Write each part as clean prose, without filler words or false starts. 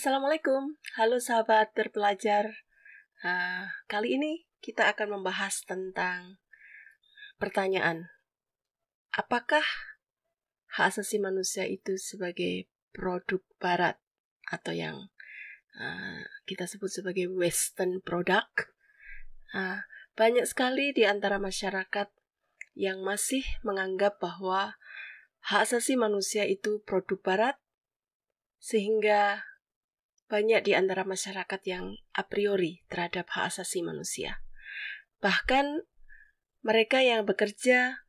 Assalamualaikum, halo sahabat terpelajar. Kali ini kita akan membahas tentang pertanyaan, apakah hak asasi manusia itu sebagai produk barat atau yang kita sebut sebagai Western product? Banyak sekali di antara masyarakat yang masih menganggap bahwa hak asasi manusia itu produk barat, sehingga banyak di antara masyarakat yang a priori terhadap hak asasi manusia. Bahkan mereka yang bekerja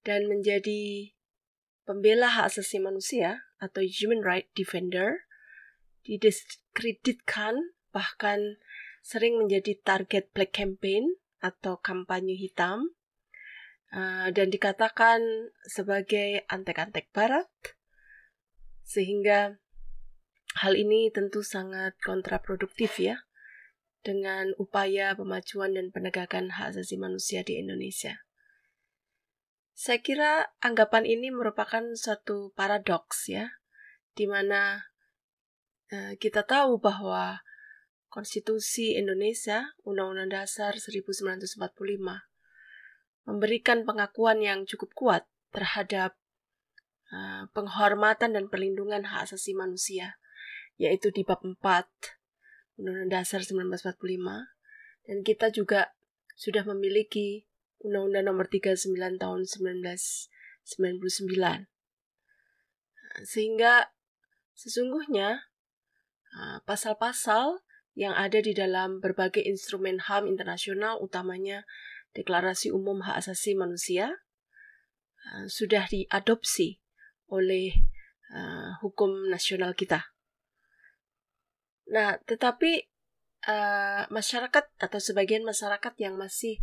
dan menjadi pembela hak asasi manusia atau human right defender didiskreditkan, bahkan sering menjadi target black campaign atau kampanye hitam, dan dikatakan sebagai antek-antek barat, sehingga hal ini tentu sangat kontraproduktif ya dengan upaya pemajuan dan penegakan hak asasi manusia di Indonesia. Saya kira anggapan ini merupakan suatu paradoks ya, di mana kita tahu bahwa Konstitusi Indonesia, Undang-Undang Dasar 1945, memberikan pengakuan yang cukup kuat terhadap penghormatan dan perlindungan hak asasi manusia, yaitu di bab 4 Undang-Undang Dasar 1945, dan kita juga sudah memiliki Undang-Undang Nomor 39 tahun 1999. Sehingga sesungguhnya pasal-pasal yang ada di dalam berbagai instrumen HAM internasional, utamanya Deklarasi Umum Hak Asasi Manusia, sudah diadopsi oleh hukum nasional kita. Nah, tetapi masyarakat atau sebagian masyarakat yang masih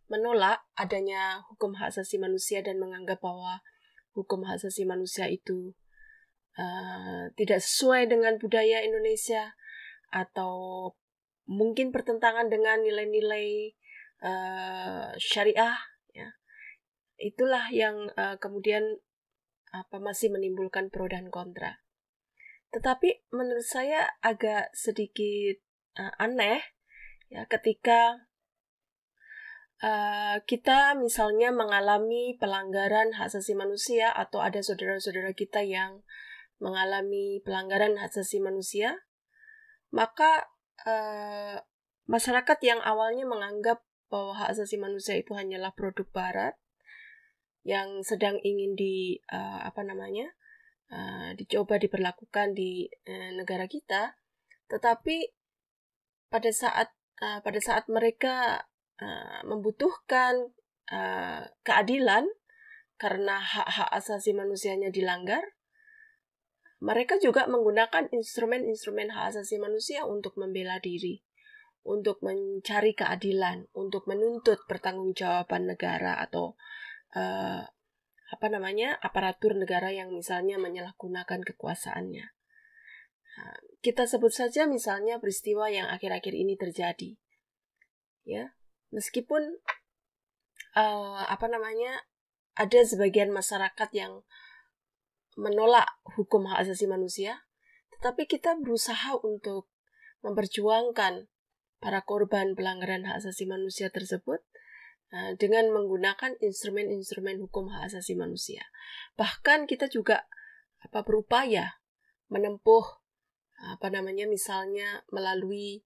menolak adanya hukum hak asasi manusia dan menganggap bahwa hukum hak asasi manusia itu tidak sesuai dengan budaya Indonesia atau mungkin bertentangan dengan nilai-nilai syariah, ya. Itulah yang kemudian masih menimbulkan pro dan kontra. Tetapi menurut saya agak sedikit aneh ya ketika kita misalnya mengalami pelanggaran hak asasi manusia atau ada saudara-saudara kita yang mengalami pelanggaran hak asasi manusia, maka masyarakat yang awalnya menganggap bahwa hak asasi manusia itu hanyalah produk barat yang sedang ingin dicoba diberlakukan di negara kita, tetapi pada saat mereka membutuhkan keadilan karena hak-hak asasi manusianya dilanggar, mereka juga menggunakan instrumen-instrumen hak asasi manusia untuk membela diri, untuk mencari keadilan, untuk menuntut pertanggungjawaban negara atau aparatur negara yang misalnya menyalahgunakan kekuasaannya. Kita sebut saja misalnya peristiwa yang akhir-akhir ini terjadi. Ya, meskipun ada sebagian masyarakat yang menolak hukum hak asasi manusia, tetapi kita berusaha untuk memperjuangkan para korban pelanggaran hak asasi manusia tersebut dengan menggunakan instrumen-instrumen hukum hak asasi manusia. Bahkan kita juga berupaya menempuh misalnya melalui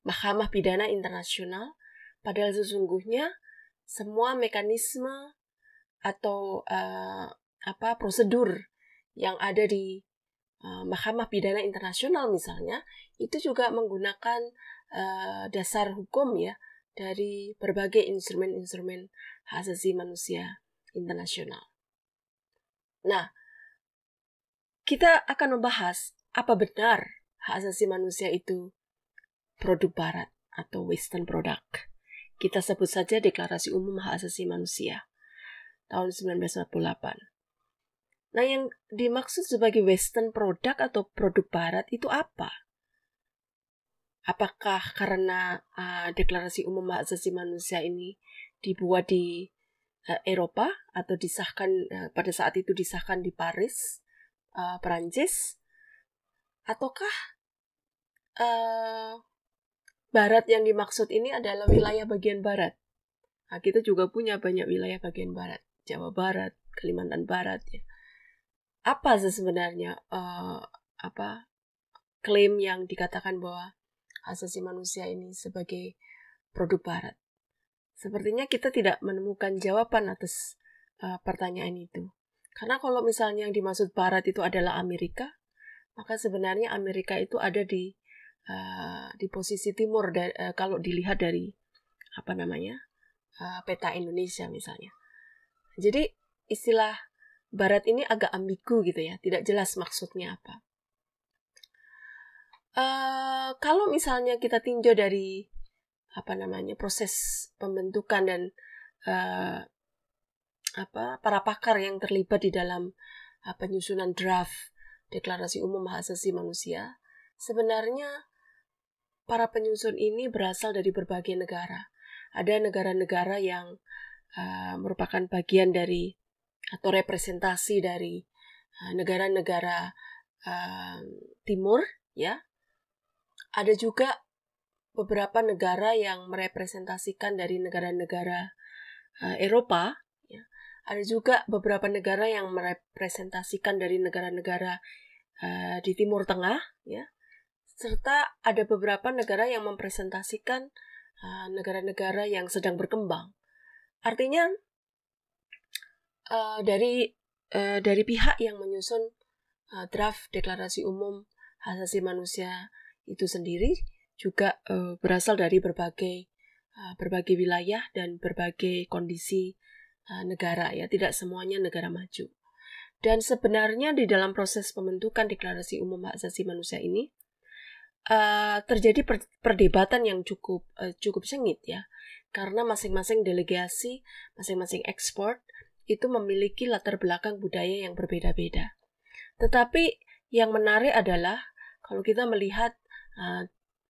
Mahkamah Pidana Internasional, padahal sesungguhnya semua mekanisme atau prosedur yang ada di Mahkamah Pidana Internasional misalnya, itu juga menggunakan dasar hukum ya dari berbagai instrumen-instrumen hak asasi manusia internasional. Nah, kita akan membahas apa benar hak asasi manusia itu produk barat atau Western product. Kita sebut saja Deklarasi Umum Hak Asasi Manusia tahun 1948. Nah, yang dimaksud sebagai Western product atau produk barat itu apa? Apakah karena Deklarasi Umum Hak Asasi Manusia ini dibuat di Eropa atau disahkan pada saat itu disahkan di Paris, Perancis, ataukah Barat yang dimaksud ini adalah wilayah bagian Barat? Nah, kita juga punya banyak wilayah bagian Barat, Jawa Barat, Kalimantan Barat. Ya. Apa sebenarnya klaim yang dikatakan bahwa hak asasi manusia ini sebagai produk Barat? Sepertinya kita tidak menemukan jawaban atas pertanyaan itu. Karena kalau misalnya yang dimaksud Barat itu adalah Amerika, maka sebenarnya Amerika itu ada di posisi timur kalau dilihat dari peta Indonesia misalnya. Jadi istilah Barat ini agak ambigu gitu ya, tidak jelas maksudnya apa. Kalau misalnya kita tinjau dari proses pembentukan dan para pakar yang terlibat di dalam penyusunan draft Deklarasi Umum Hak Asasi Manusia, sebenarnya para penyusun ini berasal dari berbagai negara. Ada negara-negara yang merupakan bagian dari atau representasi dari negara-negara timur, ya. Ada juga beberapa negara yang merepresentasikan dari negara-negara Eropa, ya. Ada juga beberapa negara yang merepresentasikan dari negara-negara di Timur Tengah, ya. Serta ada beberapa negara yang mempresentasikan negara-negara yang sedang berkembang. Artinya dari pihak yang menyusun draft Deklarasi Umum Hak Asasi Manusia itu sendiri juga berasal dari berbagai wilayah dan berbagai kondisi negara, ya, tidak semuanya negara maju. Dan sebenarnya di dalam proses pembentukan Deklarasi Umum Hak Asasi Manusia ini terjadi perdebatan yang cukup sengit, ya, karena masing-masing delegasi, masing-masing ekspor itu memiliki latar belakang budaya yang berbeda-beda. Tetapi yang menarik adalah kalau kita melihat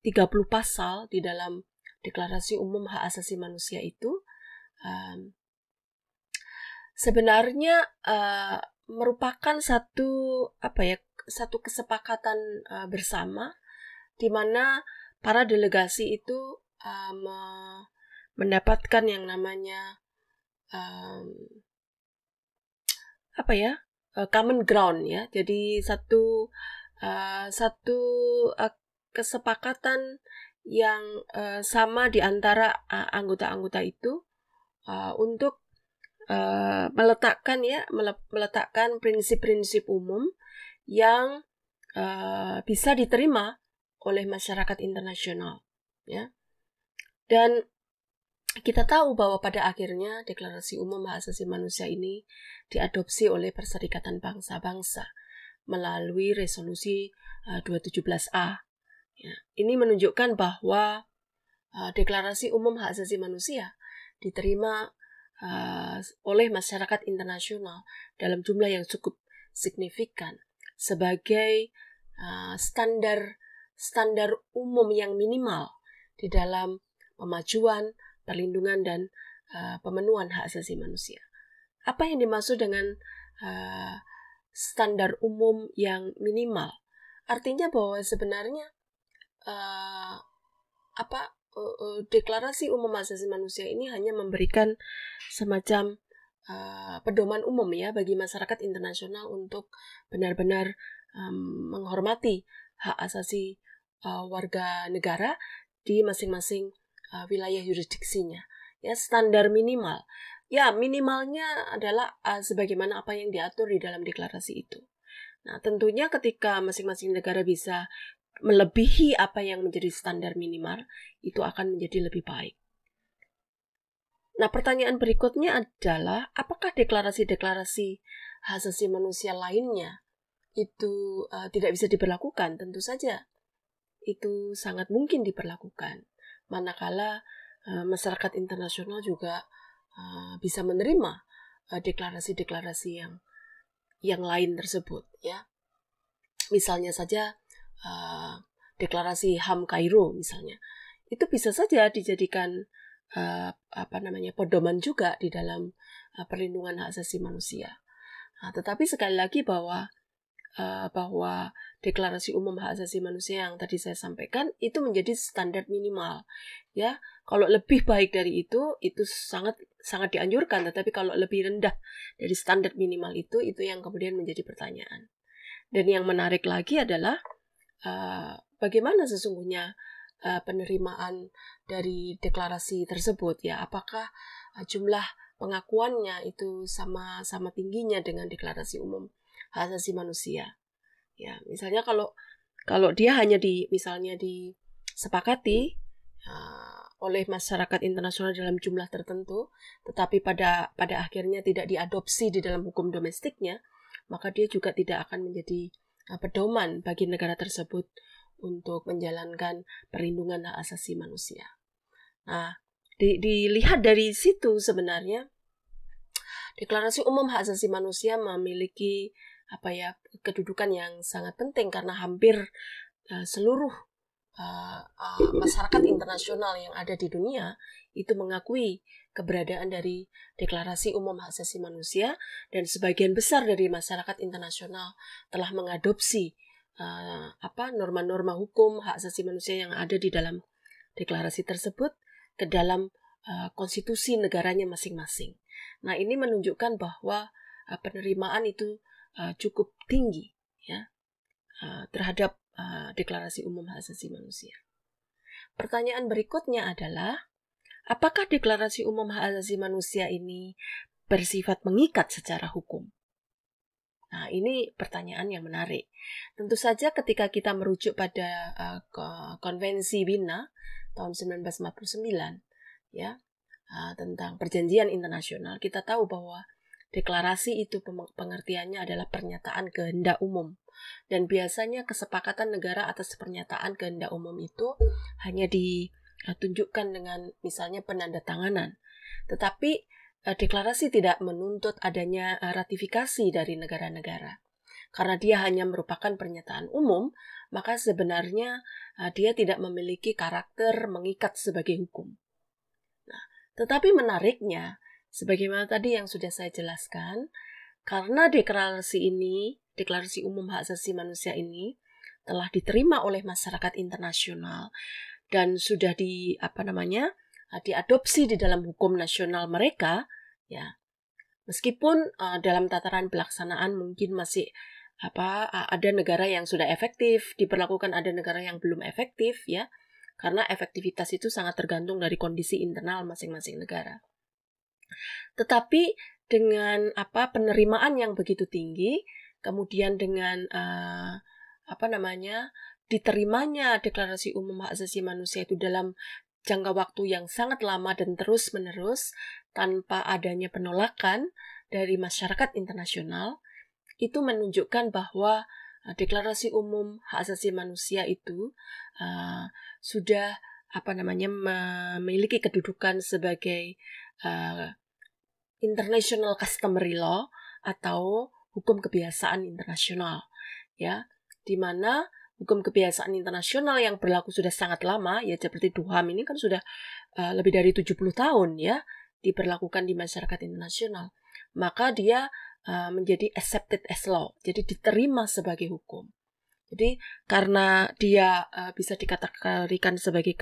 30 pasal di dalam Deklarasi Umum Hak Asasi Manusia itu sebenarnya merupakan satu kesepakatan bersama di mana para delegasi itu mendapatkan yang namanya common ground, ya. Jadi satu kesepakatan yang sama di antara anggota-anggota itu untuk meletakkan prinsip-prinsip umum yang bisa diterima oleh masyarakat internasional, ya. Dan kita tahu bahwa pada akhirnya Deklarasi Umum Hak Asasi Manusia ini diadopsi oleh Perserikatan Bangsa-Bangsa melalui Resolusi 217A. Ya, ini menunjukkan bahwa Deklarasi Umum Hak Asasi Manusia diterima oleh masyarakat internasional dalam jumlah yang cukup signifikan sebagai standar umum yang minimal di dalam pemajuan, perlindungan, dan pemenuhan hak asasi manusia. Apa yang dimaksud dengan standar umum yang minimal? Artinya bahwa sebenarnya Deklarasi Umum Hak Asasi Manusia ini hanya memberikan semacam pedoman umum, ya, bagi masyarakat internasional untuk benar-benar menghormati hak asasi warga negara di masing-masing wilayah yurisdiksinya, ya. Standar minimal, ya, minimalnya adalah sebagaimana apa yang diatur di dalam deklarasi itu. Nah, tentunya ketika masing-masing negara bisa melebihi apa yang menjadi standar minimal, itu akan menjadi lebih baik. Nah, pertanyaan berikutnya adalah, apakah deklarasi-deklarasi hak asasi manusia lainnya itu tidak bisa diberlakukan? Tentu saja itu sangat mungkin diberlakukan, manakala masyarakat internasional juga bisa menerima deklarasi-deklarasi yang lain tersebut, ya. Misalnya saja deklarasi HAM Kairo misalnya, itu bisa saja dijadikan pedoman juga di dalam perlindungan hak asasi manusia. Nah, tetapi sekali lagi bahwa bahwa Deklarasi Umum Hak Asasi Manusia yang tadi saya sampaikan itu menjadi standar minimal. Ya, kalau lebih baik dari itu sangat sangat dianjurkan. Tetapi kalau lebih rendah dari standar minimal itu yang kemudian menjadi pertanyaan. Dan yang menarik lagi adalah bagaimana sesungguhnya penerimaan dari deklarasi tersebut, ya? Apakah jumlah pengakuannya itu sama tingginya dengan Deklarasi Umum Hak Asasi Manusia? Ya, misalnya kalau dia hanya misalnya disepakati oleh masyarakat internasional dalam jumlah tertentu, tetapi pada akhirnya tidak diadopsi di dalam hukum domestiknya, maka dia juga tidak akan menjadi pedoman bagi negara tersebut untuk menjalankan perlindungan hak asasi manusia. Nah, dilihat dari situ sebenarnya Deklarasi Umum Hak Asasi Manusia memiliki kedudukan yang sangat penting karena hampir seluruh masyarakat internasional yang ada di dunia itu mengakui keberadaan dari Deklarasi Umum Hak Asasi Manusia, dan sebagian besar dari masyarakat internasional telah mengadopsi norma-norma hukum hak asasi manusia yang ada di dalam deklarasi tersebut ke dalam konstitusi negaranya masing-masing. Nah, ini menunjukkan bahwa penerimaan itu cukup tinggi, ya, terhadap Deklarasi Umum Hak Asasi Manusia. Pertanyaan berikutnya adalah, apakah Deklarasi Umum Hak Asasi Manusia ini bersifat mengikat secara hukum? Nah, ini pertanyaan yang menarik. Tentu saja ketika kita merujuk pada Konvensi Wina tahun 1949, ya, tentang perjanjian internasional, kita tahu bahwa deklarasi itu pengertiannya adalah pernyataan kehendak umum. Dan biasanya kesepakatan negara atas pernyataan kehendak umum itu hanya ditunjukkan dengan misalnya penandatanganan. Tetapi deklarasi tidak menuntut adanya ratifikasi dari negara-negara. Karena dia hanya merupakan pernyataan umum, maka sebenarnya dia tidak memiliki karakter mengikat sebagai hukum. Nah, tetapi menariknya, sebagaimana tadi yang sudah saya jelaskan, karena deklarasi Umum Hak Asasi Manusia ini telah diterima oleh masyarakat internasional dan sudah diadopsi di dalam hukum nasional mereka, ya. Meskipun dalam tataran pelaksanaan mungkin masih ada negara yang sudah efektif diberlakukan, ada negara yang belum efektif, ya. Karena efektivitas itu sangat tergantung dari kondisi internal masing-masing negara. Tetapi dengan penerimaan yang begitu tinggi, kemudian dengan diterimanya Deklarasi Umum Hak Asasi Manusia itu dalam jangka waktu yang sangat lama dan terus-menerus tanpa adanya penolakan dari masyarakat internasional, itu menunjukkan bahwa Deklarasi Umum Hak Asasi Manusia itu sudah memiliki kedudukan sebagai international customary law atau hukum kebiasaan internasional, ya, di mana hukum kebiasaan internasional yang berlaku sudah sangat lama, ya, seperti DUHAM ini kan sudah lebih dari 70 tahun, ya, diberlakukan di masyarakat internasional. Maka dia menjadi accepted as law, jadi diterima sebagai hukum. Jadi karena dia bisa dikategorikan sebagai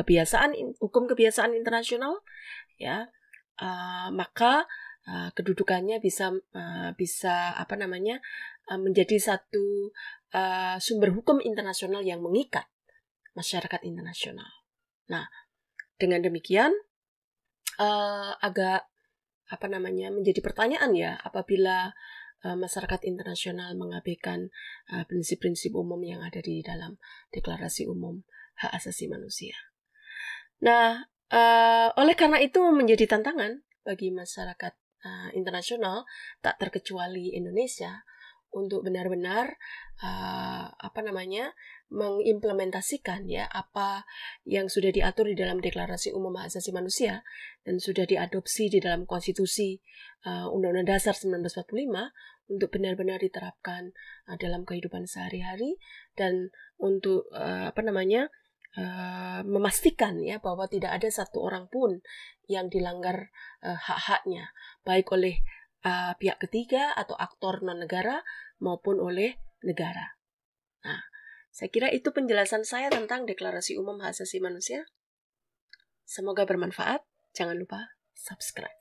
hukum kebiasaan internasional, ya, maka kedudukannya bisa menjadi satu sumber hukum internasional yang mengikat masyarakat internasional. Nah, dengan demikian agak menjadi pertanyaan, ya, apabila masyarakat internasional mengabaikan prinsip-prinsip umum yang ada di dalam Deklarasi Umum Hak Asasi Manusia. Nah, oleh karena itu menjadi tantangan bagi masyarakat internasional, tak terkecuali Indonesia, untuk benar-benar mengimplementasikan, ya, apa yang sudah diatur di dalam Deklarasi Umum Hak Asasi Manusia dan sudah diadopsi di dalam Konstitusi Undang-Undang Dasar 1945 untuk benar-benar diterapkan dalam kehidupan sehari-hari, dan untuk memastikan, ya, bahwa tidak ada satu orang pun yang dilanggar hak-haknya, baik oleh pihak ketiga atau aktor non-negara maupun oleh negara. Nah, saya kira itu penjelasan saya tentang Deklarasi Umum Hak Asasi Manusia. Semoga bermanfaat. Jangan lupa subscribe.